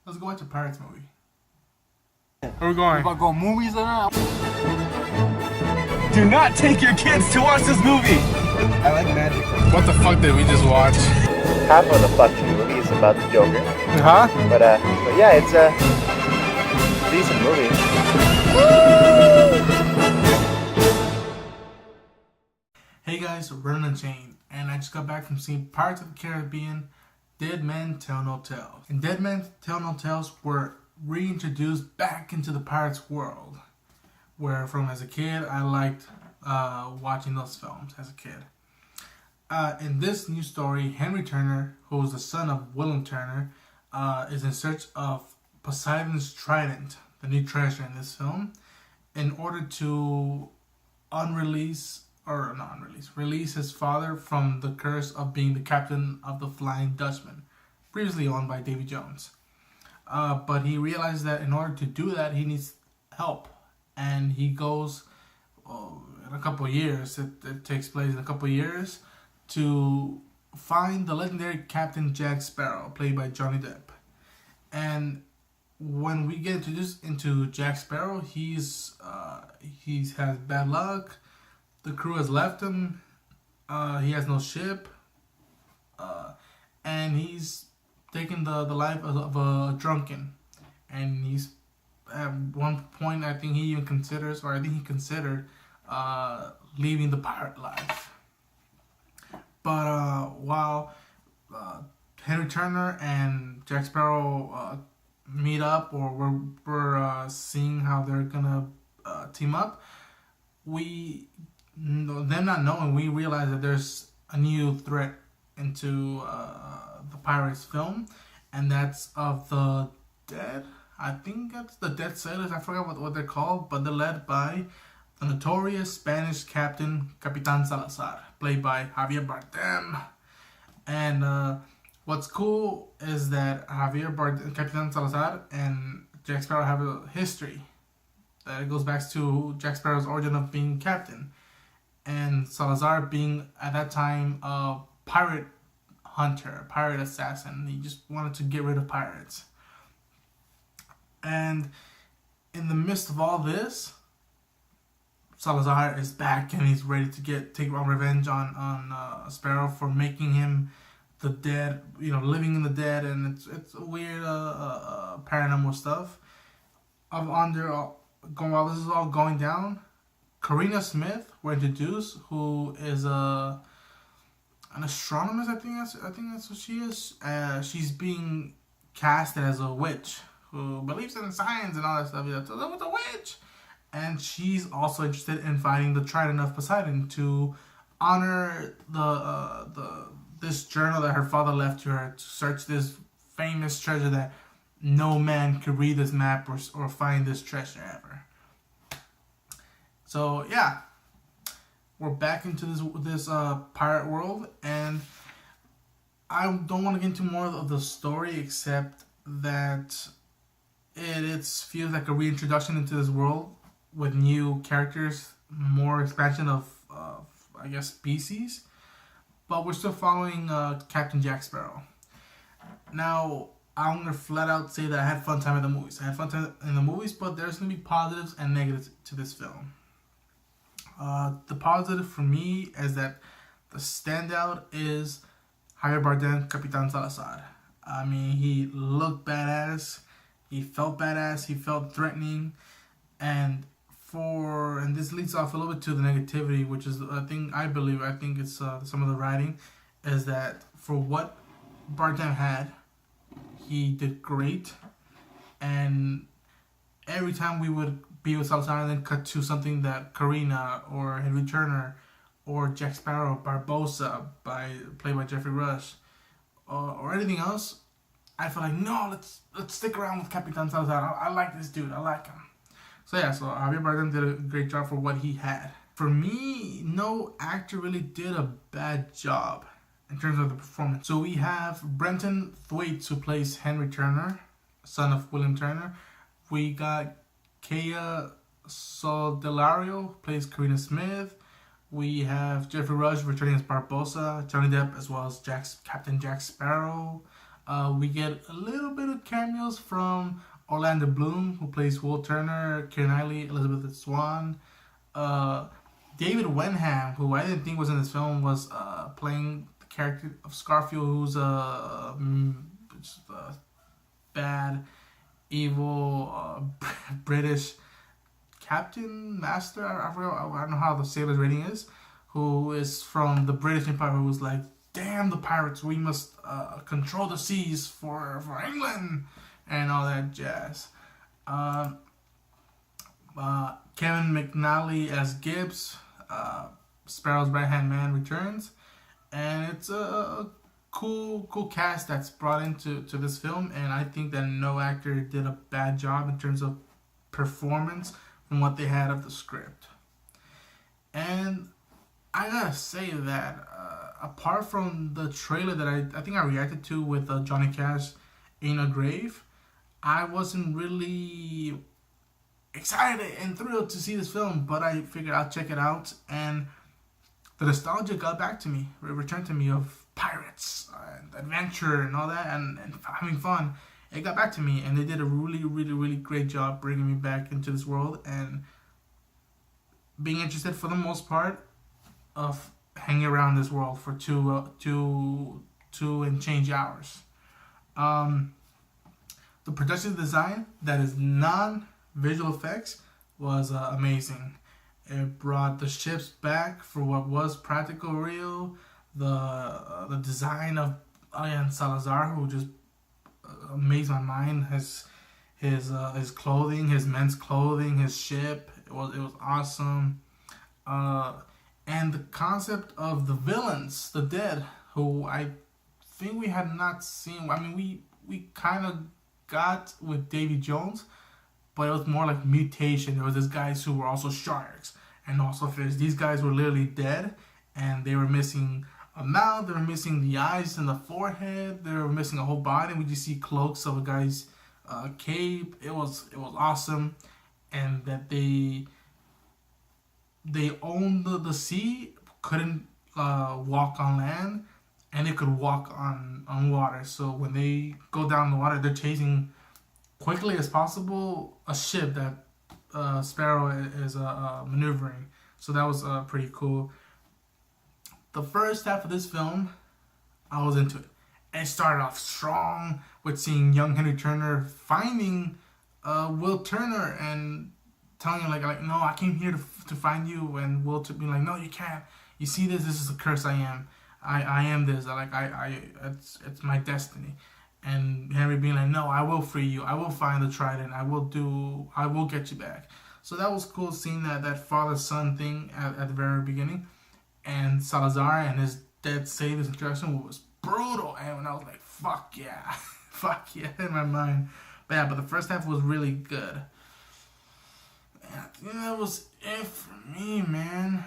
Let's go watch a Pirates movie. Where are we going? You about to go movies or not? Do not take your kids to watch this movie! I like magic. What the fuck did we just watch? Half of the fucking movie is about the Joker. Huh? But yeah, it's a decent movie. Hey guys, Brennan and Shane, and I just got back from seeing Pirates of the Caribbean, Dead Men Tell No Tales. And Dead Men Tell No Tales were reintroduced back into the Pirates world, where from as a kid I liked watching those films as a kid. In this new story, Henry Turner, who is the son of William Turner, is in search of Poseidon's trident, the new treasure in this film, in order to release his father from the curse of being the captain of the Flying Dutchman, previously owned by Davy Jones. But he realizes that in order to do that, he needs help. And he goes, in a couple of years, it takes place in a couple of years, to find the legendary Captain Jack Sparrow, played by Johnny Depp. And when we get introduced into Jack Sparrow, he has bad luck. The crew has left him. He has no ship. And he's taken the life of a drunken. And he's at one point, I think he considered leaving the pirate life. But while Henry Turner and Jack Sparrow meet up, or we're seeing how they're gonna team up, them not knowing, we realize that there's a new threat into the Pirates film, and that's of the dead. I think that's the dead sailors. I forgot what they're called, but they're led by the notorious Spanish captain Capitan Salazar, played by Javier Bardem. And what's cool is that Javier Bardem, Capitan Salazar, and Jack Sparrow have a history that goes back to Jack Sparrow's origin of being captain, and Salazar being at that time a pirate hunter, pirate assassin. He just wanted to get rid of pirates. And in the midst of all this, Salazar is back and he's ready to take revenge on Sparrow for making him the dead, living in the dead, and it's weird paranormal stuff. While this is all going down, Karina Smith were introduced, who is an astronomer. I think that's what she is. She's being casted as a witch who believes in science and all that stuff. So that was a witch, and she's also interested in finding the trident of Poseidon to honor this journal that her father left to her to search this famous treasure that no man could read this map or find this treasure ever. So yeah, we're back into this pirate world, and I don't want to get into more of the story, except that it feels like a reintroduction into this world with new characters, more expansion of I guess species, but we're still following Captain Jack Sparrow. Now, I'm gonna flat out say that I had fun time in the movies. But there's gonna be positives and negatives to this film. The positive for me is that the standout is Javier Bardem, Capitan Salazar. I mean, he looked badass, he felt badass, he felt threatening, and this leads off a little bit to the negativity, which is I think it's some of the writing, is that for what Bardem had, he did great, and every time we would be with Salazar and then cut to something that Karina or Henry Turner or Jack Sparrow, Barbosa, played by Jeffrey Rush, or anything else, I felt like, no, let's stick around with Capitan Salazar. I like this dude. I like him. So Javier Bardem did a great job for what he had. For me, no actor really did a bad job in terms of the performance. So we have Brenton Thwaites, who plays Henry Turner, son of William Turner. We got Kea Soldelario, who plays Karina Smith. We have Jeffrey Rush returning as Barbosa, Johnny Depp as well as Captain Jack Sparrow. We get a little bit of cameos from Orlando Bloom, who plays Will Turner, Keira Knightley, Elizabeth Swann. David Wenham, who I didn't think was in this film, was playing the character of Scarfield, who's just a bad, evil British captain, master. I forgot. I don't know how the sailor's rating is. Who is from the British Empire? Who was like, "Damn the pirates! We must control the seas for England," and all that jazz. Kevin McNally as Gibbs, Sparrow's right hand man, returns, and it's a cool cast that's brought into this film, and I think that no actor did a bad job in terms of performance from what they had of the script. And I gotta say that apart from the trailer that I think I reacted to with Johnny Cash, "Ain't No Grave," I wasn't really excited and thrilled to see this film, but I figured I'll check it out, and the nostalgia got back to me, returned to me of pirates and adventure and all that, and having fun. It got back to me, and they did a really great job bringing me back into this world and being interested for the most part of hanging around this world for two and change hours. The production design that is non-visual effects was amazing. It brought the ships back for what was practical real. The design of Salazar, who just amazed my mind. His clothing, his men's clothing, his ship. It was awesome. And the concept of the villains, the dead, who I think we had not seen. I mean, we kind of got with Davy Jones, but it was more like mutation. There was these guys who were also sharks and also fish. These guys were literally dead, and they were missing a mouth, they were missing the eyes and the forehead, they were missing a whole body. We just see cloaks of a guy's cape. It was awesome, and that they owned the sea, couldn't walk on land, and they could walk on water. So when they go down the water, they're chasing quickly as possible a ship that Sparrow is maneuvering. So that was pretty cool. The first half of this film, I was into it. And it started off strong with seeing young Henry Turner finding Will Turner and telling him like no, I came here to find you, and Will to be like, no, you can't. You see this is a curse. I am this. It's my destiny. And Henry being like, no, I will free you. I will find the trident. I will get you back. So that was cool seeing that father-son thing at the very beginning. And Salazar and his dead savior's introduction was brutal. And when I was like, fuck yeah. Fuck yeah in my mind. But the first half was really good. And I think that was it for me, man.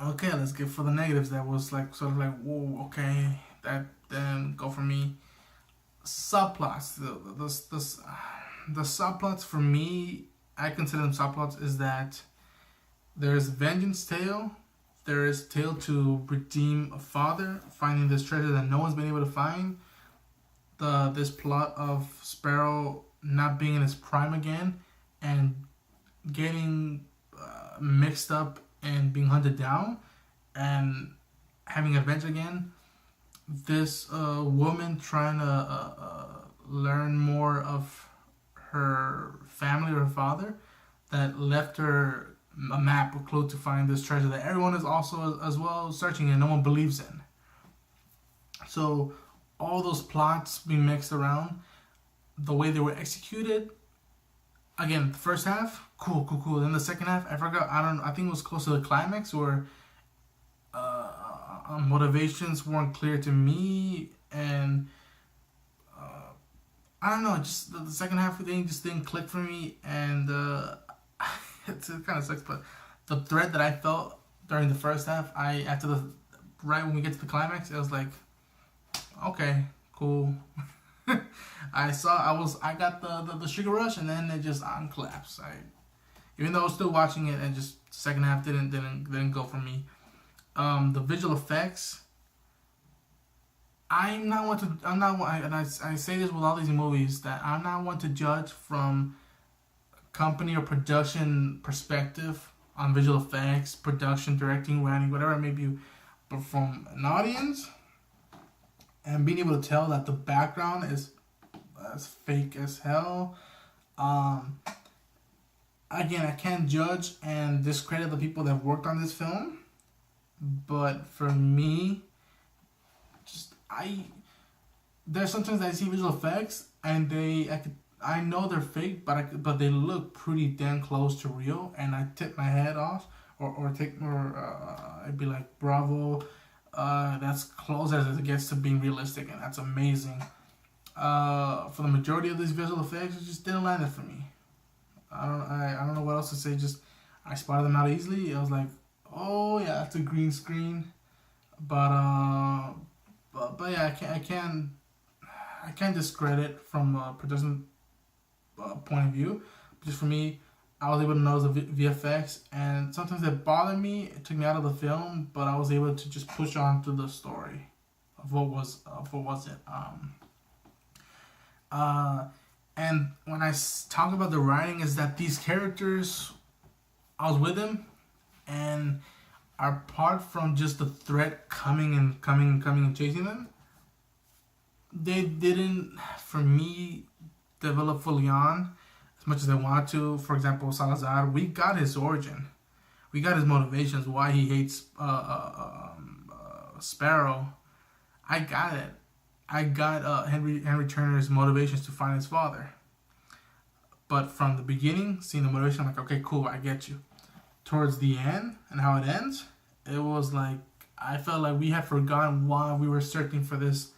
Okay, let's get for the negatives. That was like sort of like, whoa, okay. That then go for me. Subplots. The subplots for me, I consider them subplots, is that there's vengeance tale. There is tale to redeem a father, finding this treasure that no one's been able to find. This plot of Sparrow not being in his prime again and getting mixed up and being hunted down and having adventure again. This woman trying to learn more of her family or her father that left her a map or clue to find this treasure that everyone is also as well searching and no one believes in. So all those plots being mixed around, the way they were executed, again, the first half, cool. Then the second half, I think it was close to the climax where motivations weren't clear to me, and I don't know, just the second half of the thing just didn't click for me, and it kind of sucks, but the thread that I felt during the first half, right when we get to the climax, it was like, okay, cool. I got the sugar rush, and then it just collapsed. Even though I was still watching it, and just second half didn't go for me. The visual effects, I'm not one to. I'm not one, and I say this with all these movies that I'm not one to judge from company or production perspective on visual effects, production, directing, writing, whatever it may be, but from an audience and being able to tell that the background is as fake as hell. Um, Again, I can't judge and discredit the people that worked on this film, but for me, just there's sometimes I see visual effects and I know they're fake, but they look pretty damn close to real, and I tip my head off I'd be like, bravo, that's close as it gets to being realistic, and that's amazing. For the majority of these visual effects, it just didn't land it for me. I don't know what else to say. Just I spotted them out easily. I was like, oh yeah, it's a green screen, but yeah, I can't discredit from a production point of view. Just for me, I was able to notice the VFX, and sometimes it bothered me. It took me out of the film, but I was able to just push on to the story of what was it. And when I talk about the writing, is that these characters, I was with them, and apart from just the threat coming and chasing them, they didn't, for me, develop fully on as much as they wanted to. For example, Salazar, we got his origin, we got his motivations, why he hates Sparrow. I got it. I got Henry Turner's motivations to find his father. But from the beginning, seeing the motivation, I'm like, okay, cool, I get you. Towards the end and how it ends, it was like I felt like we had forgotten why we were searching for this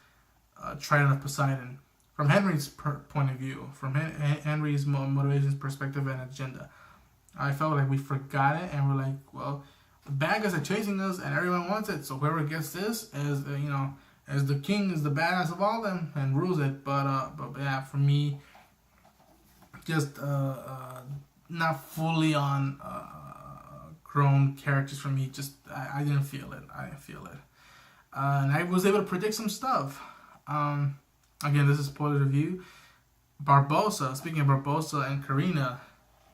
Trident of Poseidon. From Henry's point of view, from Henry's motivations, perspective, and agenda, I felt like we forgot it, and we're like, well, the bad guys are chasing us, and everyone wants it. So whoever gets this is, as the king, is the badass of all them and rules it. But yeah, for me, just not fully on grown characters for me. Just I didn't feel it. And I was able to predict some stuff. Again, this is spoiler review. Barbosa. Speaking of Barbosa and Karina,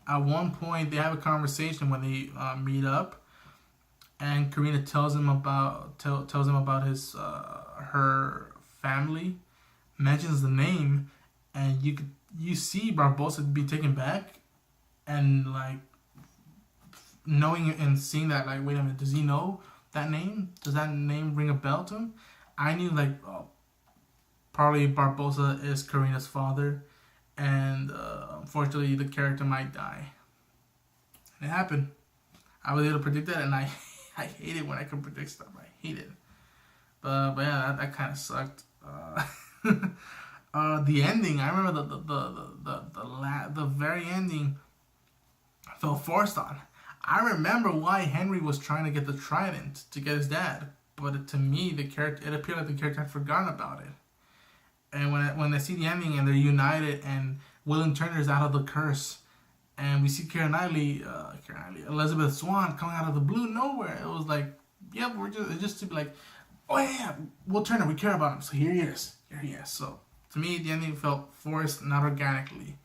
at one point they have a conversation when they meet up, and Karina tells him about his her family, mentions the name, and you see Barbosa be taken back, and like knowing and seeing that, like, wait a minute, does he know that name? Does that name ring a bell to him? I knew, like, probably Barbosa is Karina's father, and unfortunately the character might die. And it happened. I was able to predict that, and I hate it when I can predict stuff. I hate it. But yeah, that kind of sucked. The ending, I remember the very ending felt forced on. I remember why Henry was trying to get the trident to get his dad, but to me, it appeared like the character had forgotten about it. And when I see the ending and they're united, and William Turner's out of the curse, and we see Keira Knightley, Elizabeth Swann coming out of the blue nowhere, it was like, yep, it's just to be like, oh yeah, Will Turner, we care about him, so here he is. So to me, the ending felt forced, not organically,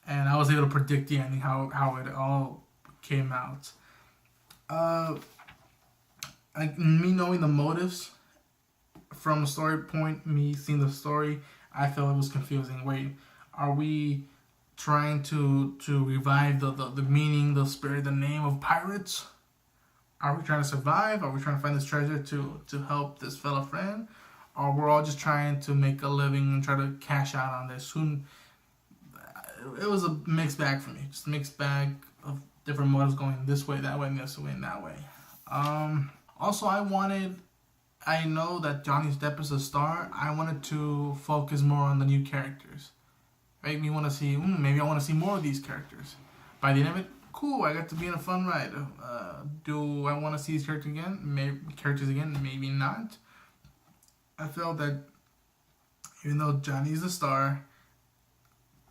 and I was able to predict the ending, how it all came out. Me knowing the motives from the story point, me seeing the story, I felt it was confusing. Wait, are we trying to revive the meaning, the spirit, the name of pirates? Are we trying to survive? Are we trying to find this treasure to help this fellow friend? Or we're all just trying to make a living and try to cash out on this? It was a mixed bag for me. Just a mixed bag of different motives going this way, that way, and this way, and that way. Also, I know that Johnny Depp is a star. I wanted to focus more on the new characters. Make me want to see, maybe I want to see more of these characters. By the end of it, cool, I got to be in a fun ride. Do I want to see these characters again? Maybe not. I felt that even though Johnny's a star,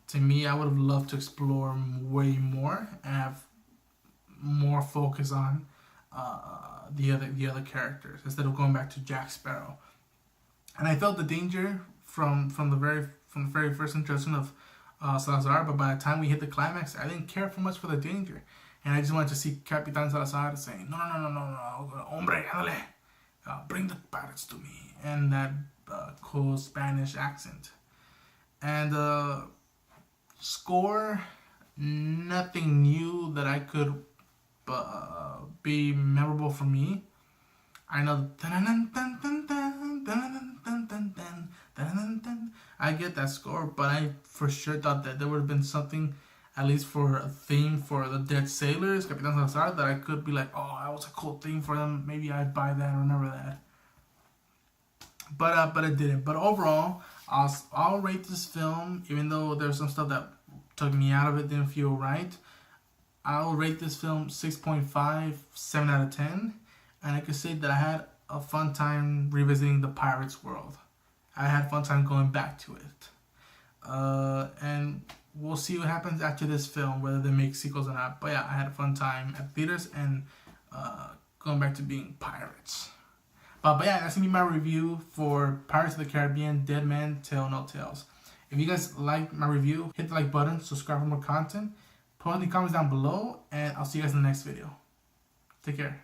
to me, I would have loved to explore way more and have more focus on the other characters instead of going back to Jack Sparrow. And I felt the danger from the very first introduction of Salazar, but by the time we hit the climax, I didn't care much for the danger, and I just wanted to see Capitan Salazar saying, "No, no, no, no, no, no, hombre, dale, bring the pirates to me," and that cool Spanish accent. And score, nothing new that I could be memorable for me. I know I get that score, but I for sure thought that there would have been something, at least for a theme for the Dead Sailors, Capitan Salazar, that I could be like, oh, that was a cool theme for them. Maybe I'd buy that, remember that. But it didn't. But overall, I'll rate this film, even though there's some stuff that took me out of it, didn't feel right. I'll rate this film 6.5, 7 out of 10. And I could say that I had a fun time revisiting the Pirates world. I had a fun time going back to it. And we'll see what happens after this film, whether they make sequels or not. But yeah, I had a fun time at theaters and going back to being pirates. But yeah, that's going to be my review for Pirates of the Caribbean, Dead Man Tell No Tales. If you guys like my review, hit the like button, subscribe for more content, put any comments down below, and I'll see you guys in the next video. Take care.